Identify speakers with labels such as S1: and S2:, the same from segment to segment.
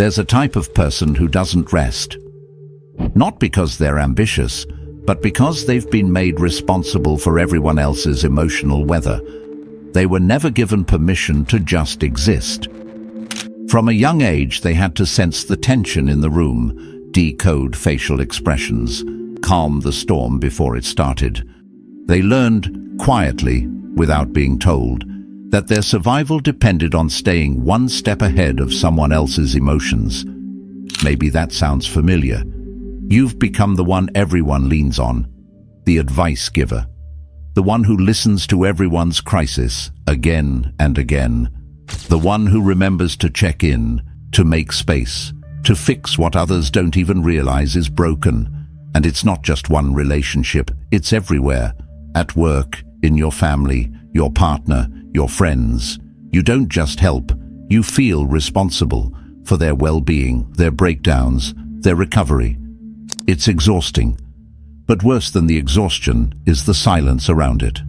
S1: There's a type of person who doesn't rest. Not because they're ambitious, but because they've been made responsible for everyone else's emotional weather. They were never given permission to just exist. From a young age, they had to sense the tension in the room, decode facial expressions, calm the storm before it started. They learned, quietly, without being told, that their survival depended on staying one step ahead of someone else's emotions. Maybe that sounds familiar. You've become the one everyone leans on, the advice giver, the one who listens to everyone's crisis again and again, the one who remembers to check in, to make space, to fix what others don't even realize is broken. And it's not just one relationship, it's everywhere. At work, in your family, your partner, your friends. You don't just help, you feel responsible for their well-being, their breakdowns, their recovery. It's exhausting. But worse than the exhaustion is the silence around it.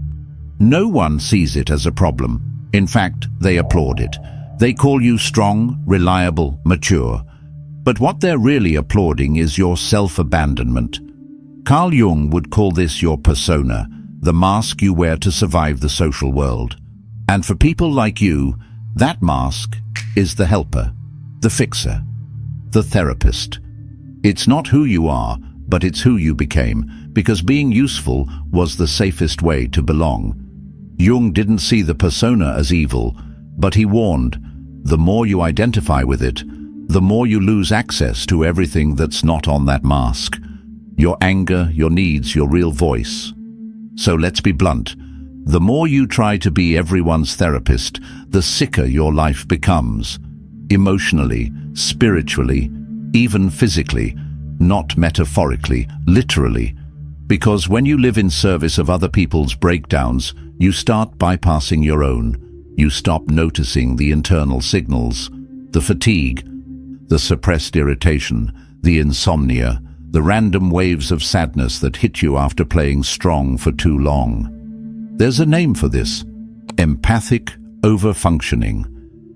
S1: No one sees it as a problem. In fact, they applaud it. They call you strong, reliable, mature. But what they're really applauding is your self-abandonment. Carl Jung would call this your persona, the mask you wear to survive the social world. And for people like you, that mask is the helper, the fixer, the therapist. It's not who you are, but it's who you became, because being useful was the safest way to belong. Jung didn't see the persona as evil, but he warned, the more you identify with it, the more you lose access to everything that's not on that mask. Your anger, your needs, your real voice. So let's be blunt. The more you try to be everyone's therapist, the sicker your life becomes. Emotionally, spiritually, even physically, not metaphorically, literally. Because when you live in service of other people's breakdowns, you start bypassing your own. You stop noticing the internal signals, the fatigue, the suppressed irritation, the insomnia, the random waves of sadness that hit you after playing strong for too long. There's a name for this: empathic overfunctioning.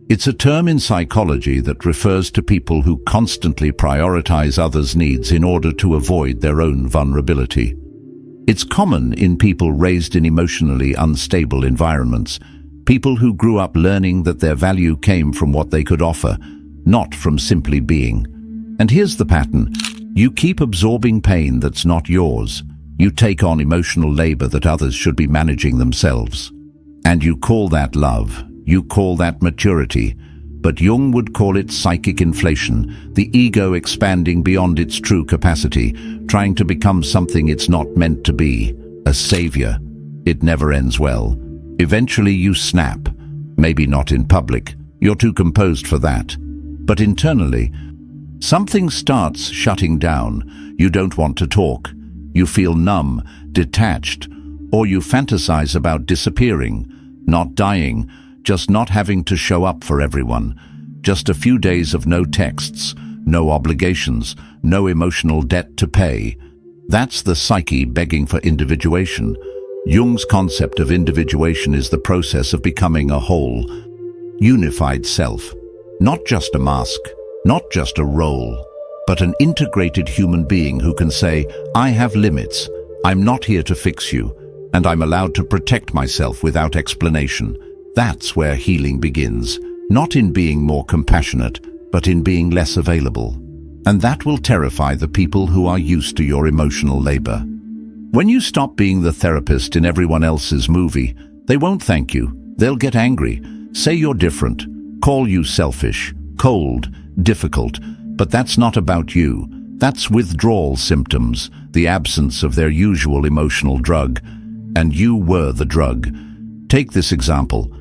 S1: It's a term in psychology that refers to people who constantly prioritize others' needs in order to avoid their own vulnerability. It's common in people raised in emotionally unstable environments, people who grew up learning that their value came from what they could offer, not from simply being. And here's the pattern. You keep absorbing pain that's not yours. You take on emotional labor that others should be managing themselves. And you call that love. You call that maturity. But Jung would call it psychic inflation, the ego expanding beyond its true capacity, trying to become something it's not meant to be, a savior. It never ends well. Eventually you snap. Maybe not in public. You're too composed for that. But internally, something starts shutting down. You don't want to talk. You feel numb, detached, or you fantasize about disappearing, not dying, just not having to show up for everyone. Just a few days of no texts, no obligations, no emotional debt to pay. That's the psyche begging for individuation. Jung's concept of individuation is the process of becoming a whole, unified self. Not just a mask, not just a role, but an integrated human being who can say, I have limits, I'm not here to fix you, and I'm allowed to protect myself without explanation. That's where healing begins, not in being more compassionate, but in being less available. And that will terrify the people who are used to your emotional labor. When you stop being the therapist in everyone else's movie, they won't thank you. They'll get angry, say you're different, call you selfish, cold, difficult. But that's not about you. That's withdrawal symptoms, the absence of their usual emotional drug. And you were the drug. Take this example.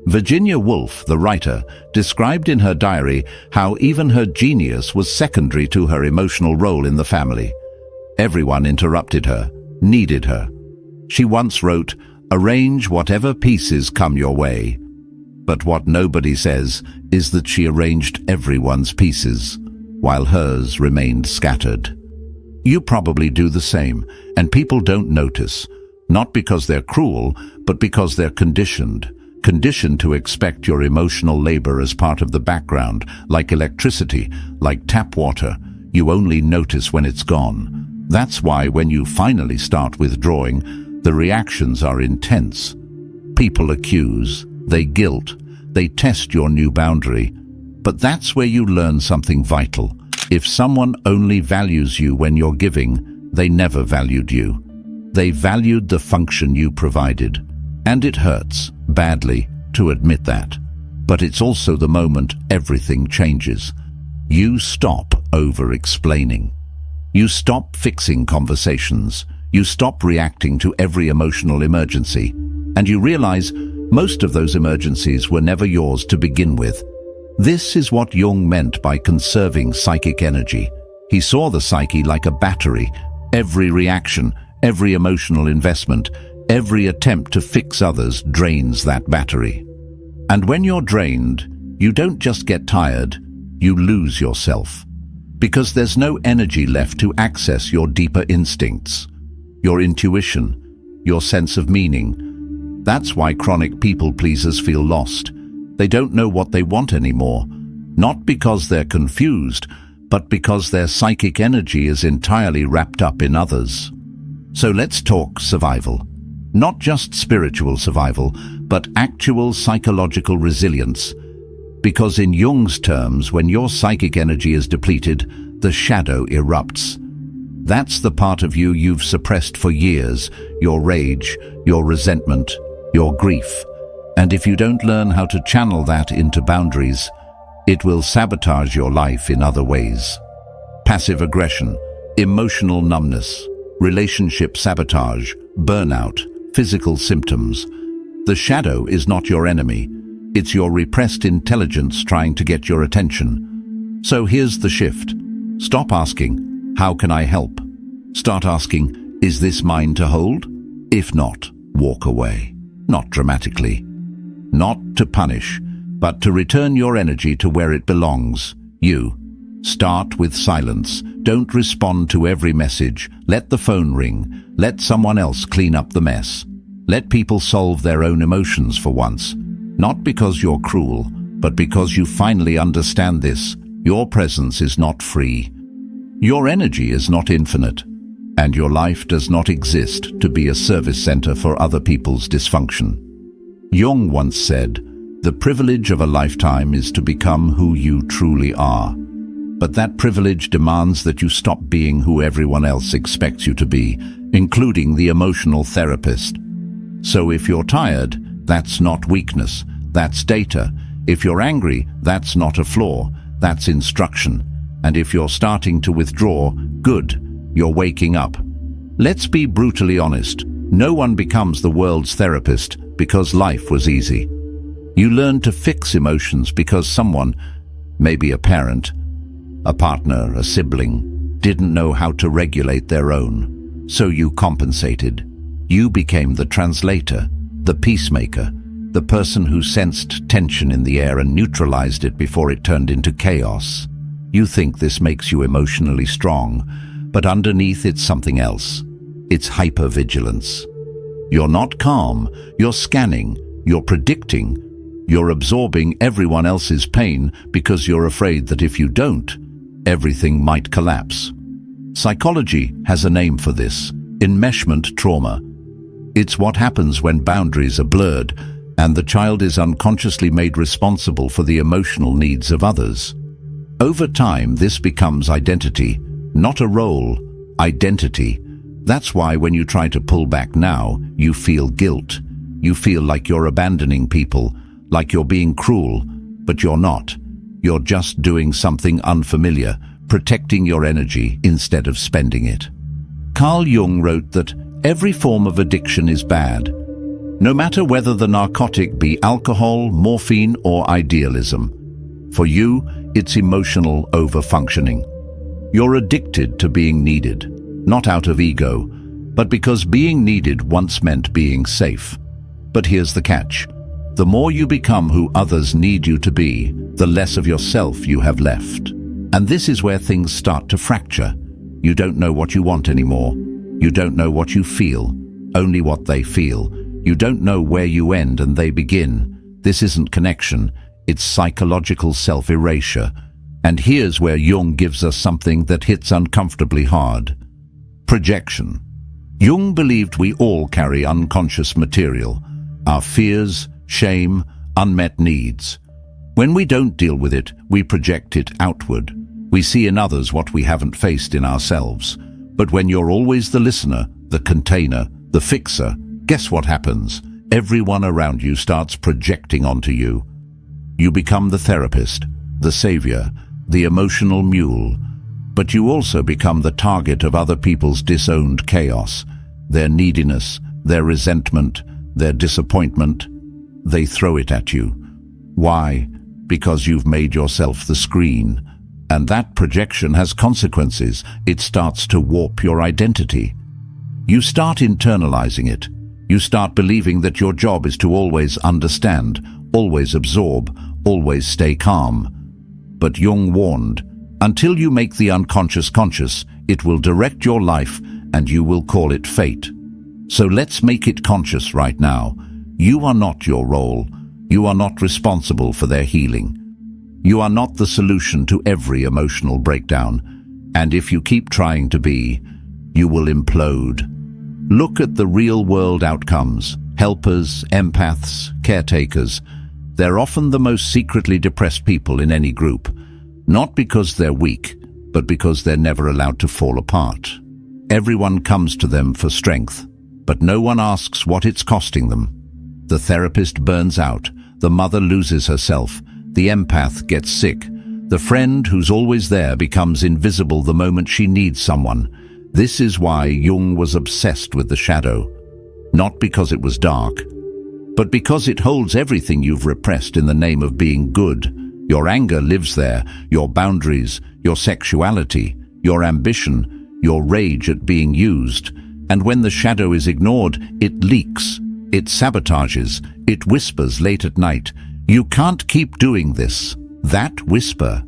S1: Virginia Woolf, the writer, described in her diary how even her genius was secondary to her emotional role in the family. Everyone interrupted her, needed her. She once wrote, "Arrange whatever pieces come your way." But what nobody says is that she arranged everyone's pieces, while hers remained scattered. You probably do the same, and people don't notice, not because they're cruel, but because they're conditioned. conditioned to expect your emotional labor as part of the background, like electricity, like tap water. You only notice when it's gone. That's why when you finally start withdrawing, the reactions are intense. People accuse, they guilt, they test your new boundary. But that's where you learn something vital. If someone only values you when you're giving, they never valued you. They valued the function you provided. And it hurts, badly, to admit that. But it's also the moment everything changes. You stop over-explaining. You stop fixing conversations. You stop reacting to every emotional emergency. And you realize most of those emergencies were never yours to begin with. This is what Jung meant by conserving psychic energy. He saw the psyche like a battery. Every reaction, every emotional investment, every attempt to fix others drains that battery. And when you're drained, you don't just get tired, you lose yourself. Because there's no energy left to access your deeper instincts, your intuition, your sense of meaning. That's why chronic people pleasers feel lost. They don't know what they want anymore, not because they're confused, but because their psychic energy is entirely wrapped up in others. So let's talk survival. Not just spiritual survival, but actual psychological resilience. Because in Jung's terms, when your psychic energy is depleted, the shadow erupts. That's the part of you you've suppressed for years, your rage, your resentment, your grief. And if you don't learn how to channel that into boundaries, it will sabotage your life in other ways. Passive aggression, emotional numbness, relationship sabotage, burnout, physical symptoms. The shadow is not your enemy. It's your repressed intelligence trying to get your attention. So here's the shift. Stop asking, how can I help? Start asking, is this mine to hold? If not, walk away. Not dramatically. Not to punish, but to return your energy to where it belongs, you. Start with silence. Don't respond to every message. Let the phone ring. Let someone else clean up the mess. Let people solve their own emotions for once. Not because you're cruel, but because you finally understand this. Your presence is not free. Your energy is not infinite. And your life does not exist to be a service center for other people's dysfunction. Jung once said, "The privilege of a lifetime is to become who you truly are." But that privilege demands that you stop being who everyone else expects you to be, including the emotional therapist. So if you're tired, that's not weakness, that's data. If you're angry, that's not a flaw, that's instruction. And if you're starting to withdraw, good, you're waking up. Let's be brutally honest. No one becomes the world's therapist because life was easy. You learn to fix emotions because someone, maybe a parent, a partner, a sibling, didn't know how to regulate their own. So you compensated. You became the translator, the peacemaker, the person who sensed tension in the air and neutralized it before it turned into chaos. You think this makes you emotionally strong, but underneath it's something else. It's hypervigilance. You're not calm, you're scanning, you're predicting, you're absorbing everyone else's pain because you're afraid that if you don't, everything might collapse. Psychology has a name for this: enmeshment trauma. It's what happens when boundaries are blurred and the child is unconsciously made responsible for the emotional needs of others. Over time, this becomes identity, not a role, identity. That's why when you try to pull back now, you feel guilt. You feel like you're abandoning people, like you're being cruel, but you're not. You're just doing something unfamiliar, protecting your energy instead of spending it. Carl Jung wrote that every form of addiction is bad, no matter whether the narcotic be alcohol, morphine, or idealism. For you, it's emotional overfunctioning. You're addicted to being needed, not out of ego, but because being needed once meant being safe. But here's the catch. The more you become who others need you to be, the less of yourself you have left. And this is where things start to fracture. You don't know what you want anymore. You don't know what you feel, only what they feel. You don't know where you end and they begin. This isn't connection, it's psychological self-erasure. And here's where Jung gives us something that hits uncomfortably hard. Projection. Jung believed we all carry unconscious material, our fears, shame, unmet needs. When we don't deal with it, we project it outward. We see in others what we haven't faced in ourselves. But when you're always the listener, the container, the fixer, guess what happens? Everyone around you starts projecting onto you. You become the therapist, the savior, the emotional mule. But you also become the target of other people's disowned chaos, their neediness, their resentment, their disappointment. They throw it at you. Why? Because you've made yourself the screen. And that projection has consequences. It starts to warp your identity. You start internalizing it. You start believing that your job is to always understand, always absorb, always stay calm. But Jung warned, until you make the unconscious conscious, it will direct your life and you will call it fate. So let's make it conscious right now. You are not your role. You are not responsible for their healing. You are not the solution to every emotional breakdown. And if you keep trying to be, you will implode. Look at the real-world outcomes. Helpers, empaths, caretakers. They're often the most secretly depressed people in any group. Not because they're weak, but because they're never allowed to fall apart. Everyone comes to them for strength, but no one asks what it's costing them. The therapist burns out, the mother loses herself, the empath gets sick, the friend who's always there becomes invisible the moment she needs someone. This is why Jung was obsessed with the shadow. Not because it was dark, but because it holds everything you've repressed in the name of being good. Your anger lives there, your boundaries, your sexuality, your ambition, your rage at being used. And when the shadow is ignored, it leaks, it sabotages, it whispers late at night. You can't keep doing this. That whisper.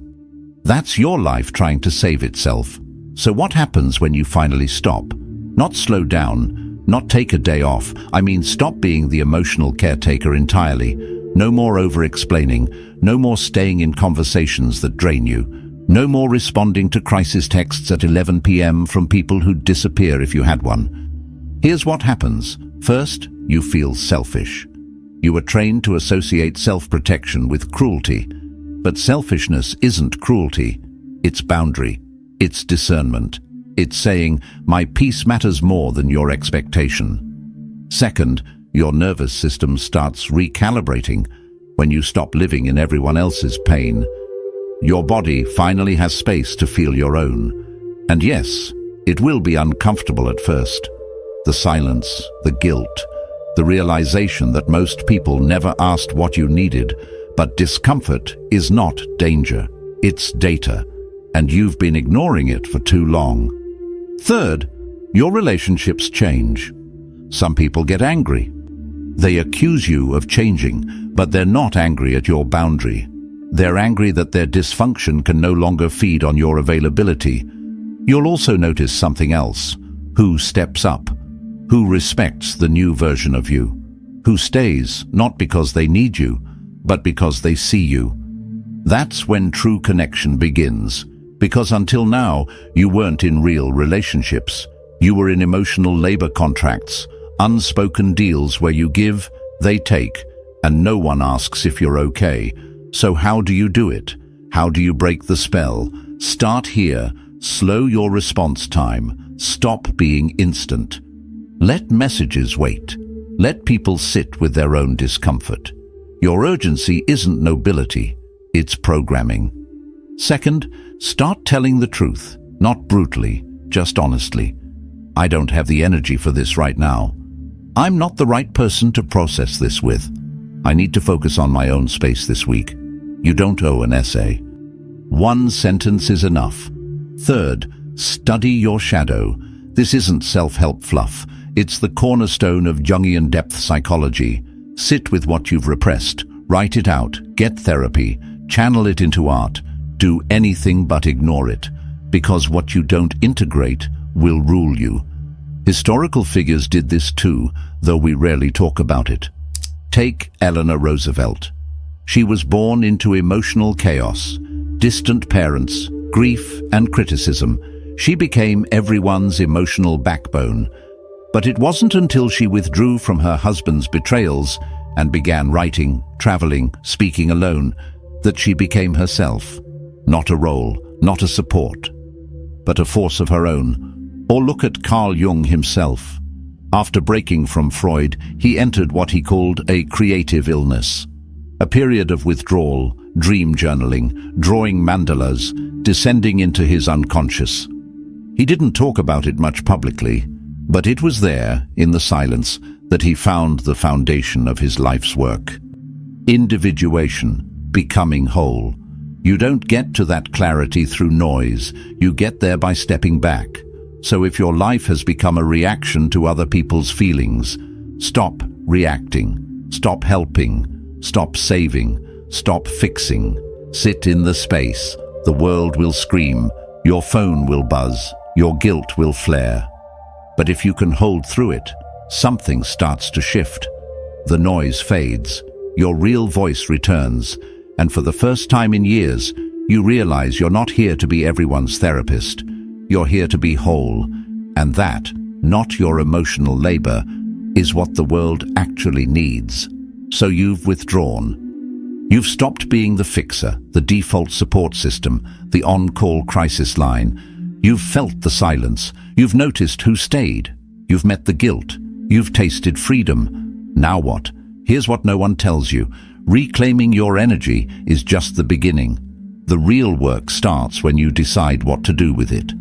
S1: That's your life trying to save itself. So what happens when you finally stop? Not slow down, not take a day off. I mean, stop being the emotional caretaker entirely. No more over-explaining, no more staying in conversations that drain you, no more responding to crisis texts at 11 p.m. from people who'd disappear if you had one. Here's what happens. First, you feel selfish. You were trained to associate self-protection with cruelty. But selfishness isn't cruelty. It's boundary. It's discernment. It's saying, my peace matters more than your expectation. Second, your nervous system starts recalibrating when you stop living in everyone else's pain. Your body finally has space to feel your own. And yes, it will be uncomfortable at first. The silence, the guilt, the realization that most people never asked what you needed. But discomfort is not danger. It's data. And you've been ignoring it for too long. Third, your relationships change. Some people get angry. They accuse you of changing, but they're not angry at your boundary. They're angry that their dysfunction can no longer feed on your availability. You'll also notice something else. Who steps up? Who respects the new version of you? Who stays, not because they need you, but because they see you? That's when true connection begins. Because until now, you weren't in real relationships. You were in emotional labor contracts, unspoken deals where you give, they take, and no one asks if you're okay. So how do you do it? How do you break the spell? Start here. Slow your response time. Stop being instant. Let messages wait. Let people sit with their own discomfort. Your urgency isn't nobility, it's programming. Second, start telling the truth, not brutally, just honestly. I don't have the energy for this right now. I'm not the right person to process this with. I need to focus on my own space this week. You don't owe an essay. One sentence is enough. Third, study your shadow. This isn't self-help fluff. It's the cornerstone of Jungian depth psychology. Sit with what you've repressed. Write it out. Get therapy. Channel it into art. Do anything but ignore it, because what you don't integrate will rule you. Historical figures did this too, though we rarely talk about it. Take Eleanor Roosevelt. She was born into emotional chaos, distant parents, grief and criticism. She became everyone's emotional backbone. But it wasn't until she withdrew from her husband's betrayals and began writing, traveling, speaking alone, that she became herself. Not a role, not a support, but a force of her own. Or look at Carl Jung himself. After breaking from Freud, he entered what he called a creative illness. A period of withdrawal, dream journaling, drawing mandalas, descending into his unconscious. He didn't talk about it much publicly, but it was there, in the silence, that he found the foundation of his life's work. Individuation, becoming whole. You don't get to that clarity through noise, you get there by stepping back. So if your life has become a reaction to other people's feelings, stop reacting, stop helping, stop saving, stop fixing. Sit in the space. The world will scream, your phone will buzz, your guilt will flare. But if you can hold through it, something starts to shift. The noise fades, your real voice returns, and for the first time in years, you realize you're not here to be everyone's therapist. You're here to be whole, and that, not your emotional labor, is what the world actually needs. So you've withdrawn. You've stopped being the fixer, the default support system, the on-call crisis line. You've felt the silence. You've noticed who stayed. You've met the guilt. You've tasted freedom. Now what? Here's what no one tells you. Reclaiming your energy is just the beginning. The real work starts when you decide what to do with it.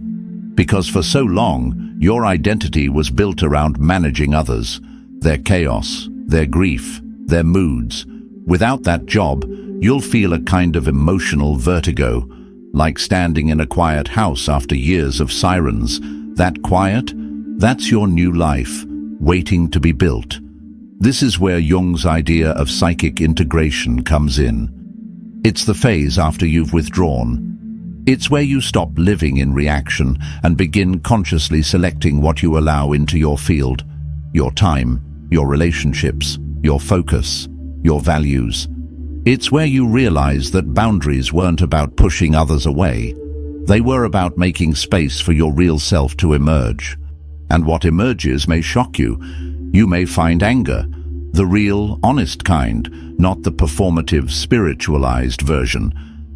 S1: Because for so long, your identity was built around managing others, their chaos, their grief, their moods. Without that job, you'll feel a kind of emotional vertigo, like standing in a quiet house after years of sirens. That quiet, that's your new life, waiting to be built. This is where Jung's idea of psychic integration comes in. It's the phase after you've withdrawn. It's where you stop living in reaction and begin consciously selecting what you allow into your field, your time, your relationships, your focus, your values. It's where you realize that boundaries weren't about pushing others away. They were about making space for your real self to emerge. And what emerges may shock you. You may find anger, the real, honest kind, not the performative, spiritualized version.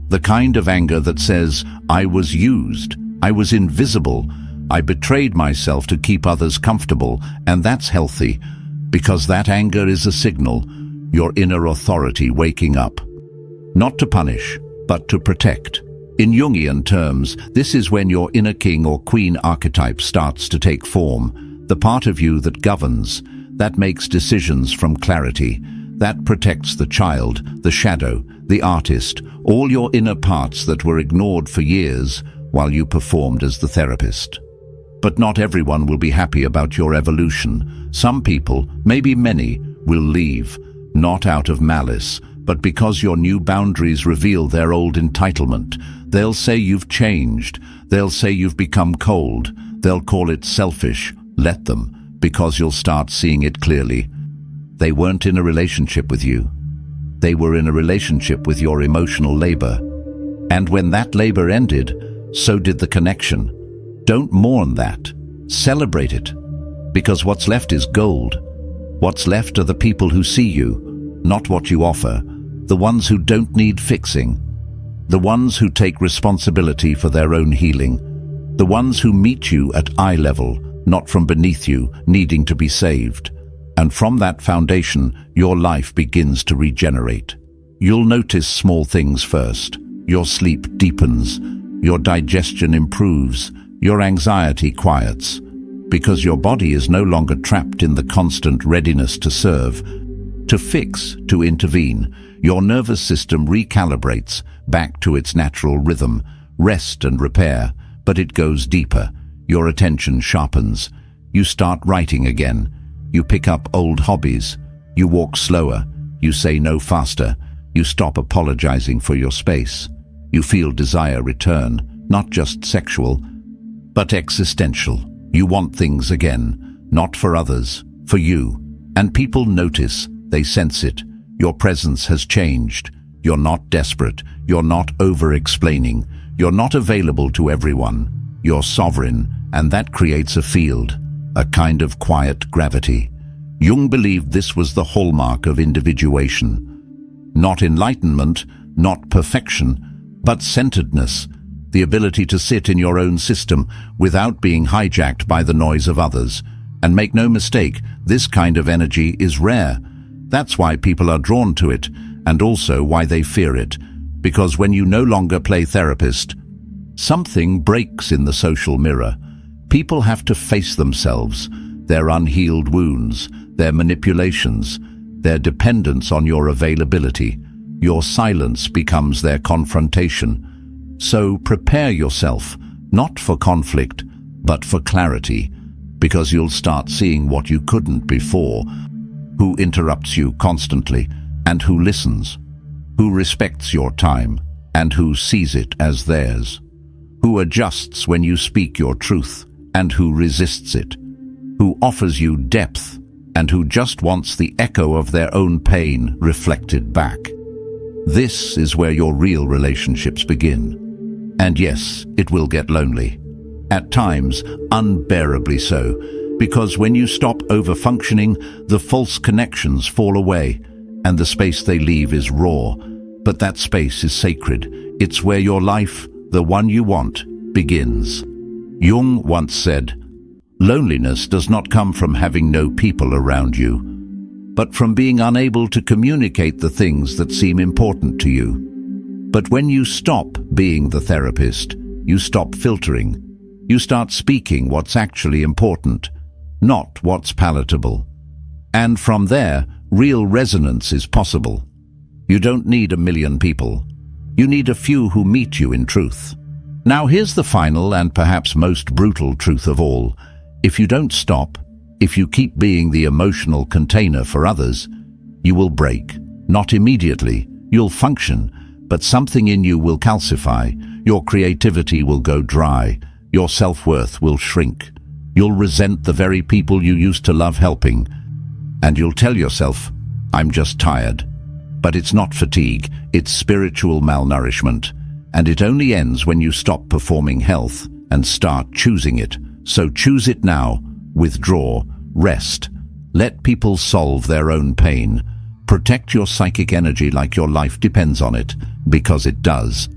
S1: The kind of anger that says, I was used, I was invisible, I betrayed myself to keep others comfortable, and that's healthy, because that anger is a signal, your inner authority waking up. Not to punish, but to protect. In Jungian terms, this is when your inner king or queen archetype starts to take form, the part of you that governs, that makes decisions from clarity, that protects the child, the shadow, the artist, all your inner parts that were ignored for years while you performed as the therapist. But not everyone will be happy about your evolution. Some people, maybe many, will leave, not out of malice, but because your new boundaries reveal their old entitlement. They'll say you've changed. They'll say you've become cold. They'll call it selfish. Let them, because you'll start seeing it clearly. They weren't in a relationship with you. They were in a relationship with your emotional labor. And when that labor ended, so did the connection. Don't mourn that. Celebrate it. Because what's left is gold. What's left are the people who see you, not what you offer. The ones who don't need fixing. The ones who take responsibility for their own healing. The ones who meet you at eye level, not from beneath you, needing to be saved. And from that foundation, your life begins to regenerate. You'll notice small things first. Your sleep deepens. Your digestion improves. Your anxiety quiets. Because your body is no longer trapped in the constant readiness to serve, to fix, to intervene. Your nervous system recalibrates back to its natural rhythm, rest and repair, but it goes deeper. Your attention sharpens. You start writing again. You pick up old hobbies. You walk slower. You say no faster. You stop apologizing for your space. You feel desire return, not just sexual, but existential. You want things again, not for others, for you. And people notice. They sense it. Your presence has changed. You're not desperate. You're not over-explaining. You're not available to everyone. You're sovereign, and that creates a field, a kind of quiet gravity. Jung believed this was the hallmark of individuation. Not enlightenment, not perfection, but centeredness, the ability to sit in your own system without being hijacked by the noise of others. And make no mistake, this kind of energy is rare. That's why people are drawn to it, and also why they fear it. Because when you no longer play therapist, something breaks in the social mirror. People have to face themselves, their unhealed wounds, their manipulations, their dependence on your availability. Your silence becomes their confrontation. So prepare yourself, not for conflict, but for clarity, because you'll start seeing what you couldn't before. Who interrupts you constantly, and who listens, who respects your time, and who sees it as theirs, who adjusts when you speak your truth, and who resists it, who offers you depth, and who just wants the echo of their own pain reflected back. This is where your real relationships begin. And yes, it will get lonely. At times, unbearably so, because when you stop over-functioning, the false connections fall away, and the space they leave is raw. But that space is sacred. It's where your life, the one you want, begins. Jung once said, "Loneliness does not come from having no people around you, but from being unable to communicate the things that seem important to you." But when you stop being the therapist, you stop filtering. You start speaking what's actually important, not what's palatable. And from there, real resonance is possible. You don't need 1,000,000 people. You need a few who meet you in truth. Now here's the final and perhaps most brutal truth of all. If you don't stop, if you keep being the emotional container for others, you will break. Not immediately. You'll function, but something in you will calcify. Your creativity will go dry. Your self-worth will shrink. You'll resent the very people you used to love helping. And you'll tell yourself, "I'm just tired." But it's not fatigue, it's spiritual malnourishment. And it only ends when you stop performing health and start choosing it. So choose it now. Withdraw. Rest. Let people solve their own pain. Protect your psychic energy like your life depends on it, because it does.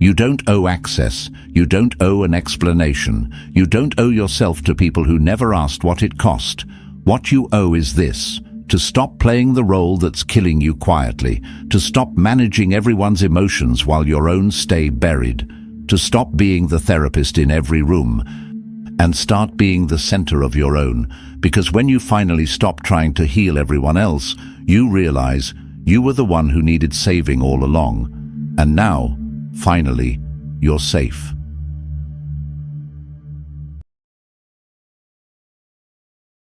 S1: You don't owe access. You don't owe an explanation. You don't owe yourself to people who never asked what it cost. What you owe is this: to stop playing the role that's killing you quietly, to stop managing everyone's emotions while your own stay buried, to stop being the therapist in every room, and start being the center of your own. Because when you finally stop trying to heal everyone else, you realize you were the one who needed saving all along. And now, finally, you're safe.